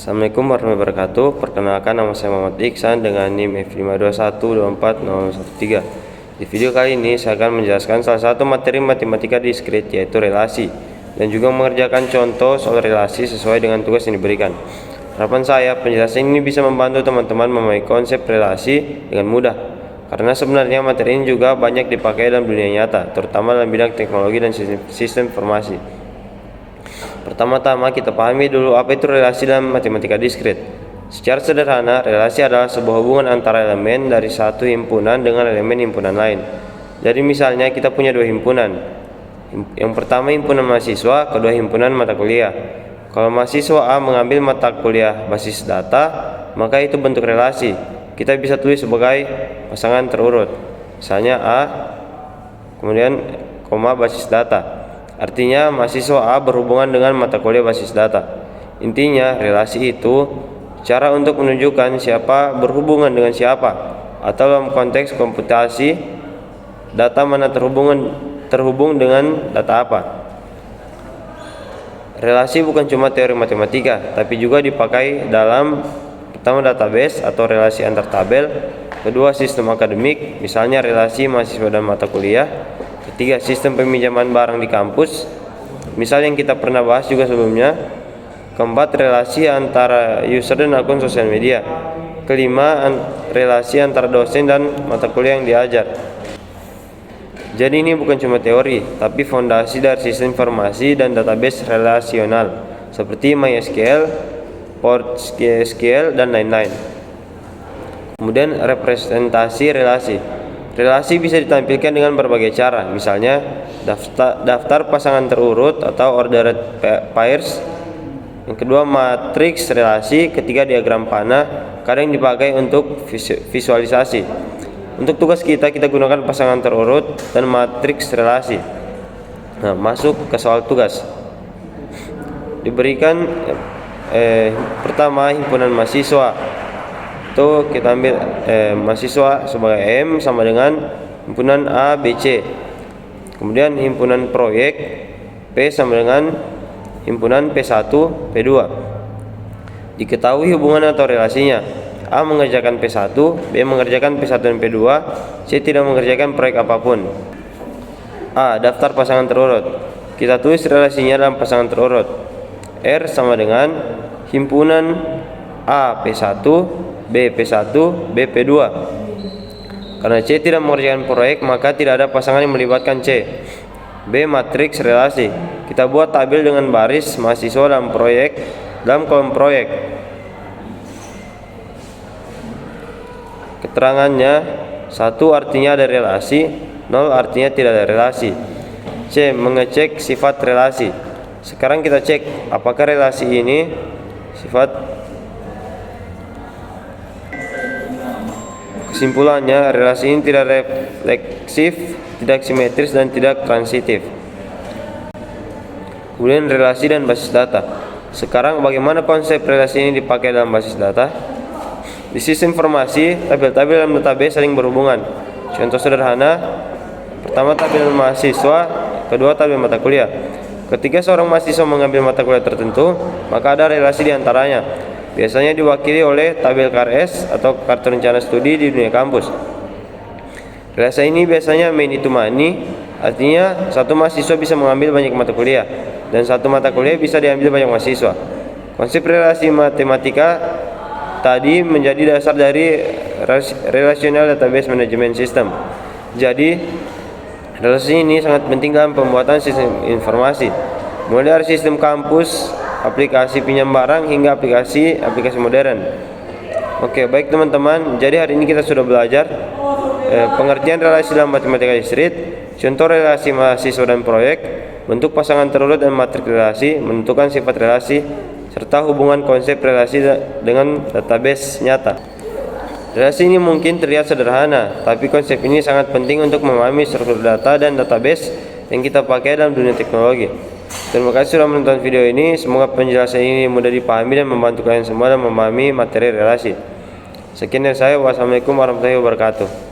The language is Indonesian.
Assalamualaikum warahmatullahi wabarakatuh. Perkenalkan, nama saya Muhammad Iksan dengan NIM F521240013. Di video kali ini saya akan menjelaskan salah satu materi matematika diskrit, yaitu relasi, dan juga mengerjakan contoh soal relasi sesuai dengan tugas yang diberikan. Harapan saya penjelasan ini bisa membantu teman-teman memahami konsep relasi dengan mudah, karena sebenarnya materi ini juga banyak dipakai dalam dunia nyata, terutama dalam bidang teknologi dan sistem informasi. Pertama-tama kita pahami dulu apa itu relasi dalam matematika diskrit. Secara sederhana, relasi adalah sebuah hubungan antara elemen dari satu himpunan dengan elemen himpunan lain. Jadi misalnya kita punya dua himpunan. Yang pertama himpunan mahasiswa, kedua himpunan mata kuliah. Kalau mahasiswa A mengambil mata kuliah basis data, maka itu bentuk relasi. Kita bisa tulis sebagai pasangan terurut. Misalnya A, kemudian koma basis data. Artinya mahasiswa A berhubungan dengan mata kuliah basis data. Intinya relasi itu cara untuk menunjukkan siapa berhubungan dengan siapa, atau dalam konteks komputasi data mana terhubung dengan data apa. Relasi bukan cuma teori matematika, tapi juga dipakai dalam pertama database atau relasi antar tabel, kedua sistem akademik, misalnya relasi mahasiswa dan mata kuliah, ketiga sistem peminjaman barang di kampus, misal yang kita pernah bahas juga sebelumnya, keempat relasi antara user dan akun sosial media, kelima relasi antara dosen dan mata kuliah yang diajar. Jadi ini bukan cuma teori, tapi fondasi dari sistem informasi dan database relasional seperti MySQL, PostgreSQL, dan lain-lain. Kemudian representasi relasi. Relasi bisa ditampilkan dengan berbagai cara, misalnya daftar pasangan terurut atau ordered pairs. Yang kedua matriks relasi, ketiga diagram panah, kadang dipakai untuk visualisasi. Untuk tugas kita gunakan pasangan terurut dan matriks relasi. Nah, masuk ke soal tugas. Diberikan pertama himpunan mahasiswa. Itu kita ambil mahasiswa sebagai M sama dengan himpunan A, B, C. Kemudian himpunan proyek P sama dengan himpunan P1, P2. Diketahui hubungan atau relasinya. A mengerjakan P1, B mengerjakan P1 dan P2, C tidak mengerjakan proyek apapun. A. Daftar pasangan terurut. Kita tulis relasinya dalam pasangan terurut. R sama dengan himpunan A P1, B P1, B P2. Karena C tidak mengerjakan proyek, maka tidak ada pasangan yang melibatkan C. B. Matriks relasi. Kita buat tabel dengan baris mahasiswa dalam kolom proyek. Keterangannya, 1 artinya ada relasi, 0 artinya tidak ada relasi. C. Mengecek sifat relasi. Sekarang kita cek apakah relasi ini sifat. Kesimpulannya, relasi ini tidak refleksif, tidak simetris, dan tidak transitif. Kemudian relasi dan basis data. Sekarang bagaimana konsep relasi ini dipakai dalam basis data? Di sistem informasi, tabel-tabel dalam database saling berhubungan. Contoh sederhana, pertama tabel mahasiswa, kedua tabel mata kuliah. Ketika seorang mahasiswa mengambil mata kuliah tertentu, maka ada relasi di antaranya. Biasanya diwakili oleh tabel KRS atau kartu rencana studi di dunia kampus. Relasi ini biasanya many to many, artinya satu mahasiswa bisa mengambil banyak mata kuliah, dan satu mata kuliah bisa diambil banyak mahasiswa. Konsep relasi matematika tadi menjadi dasar dari Relational Database Management System. Jadi relasi ini sangat penting dalam pembuatan sistem informasi, mulai dari sistem kampus, aplikasi pinjam barang, hingga aplikasi modern. Oke, baik teman-teman, jadi hari ini kita sudah belajar pengertian relasi dalam matematika diskrit, contoh relasi mahasiswa dan proyek, bentuk pasangan terurut dan matriks relasi, menentukan sifat relasi, serta hubungan konsep relasi dengan database nyata. Relasi ini mungkin terlihat sederhana, tapi konsep ini sangat penting untuk memahami struktur data dan database yang kita pakai dalam dunia teknologi. Terima kasih sudah menonton video ini. Semoga penjelasan ini mudah dipahami dan membantu kalian semua dalam memahami materi relasi. Sekian dari saya. Wassalamualaikum warahmatullahi wabarakatuh.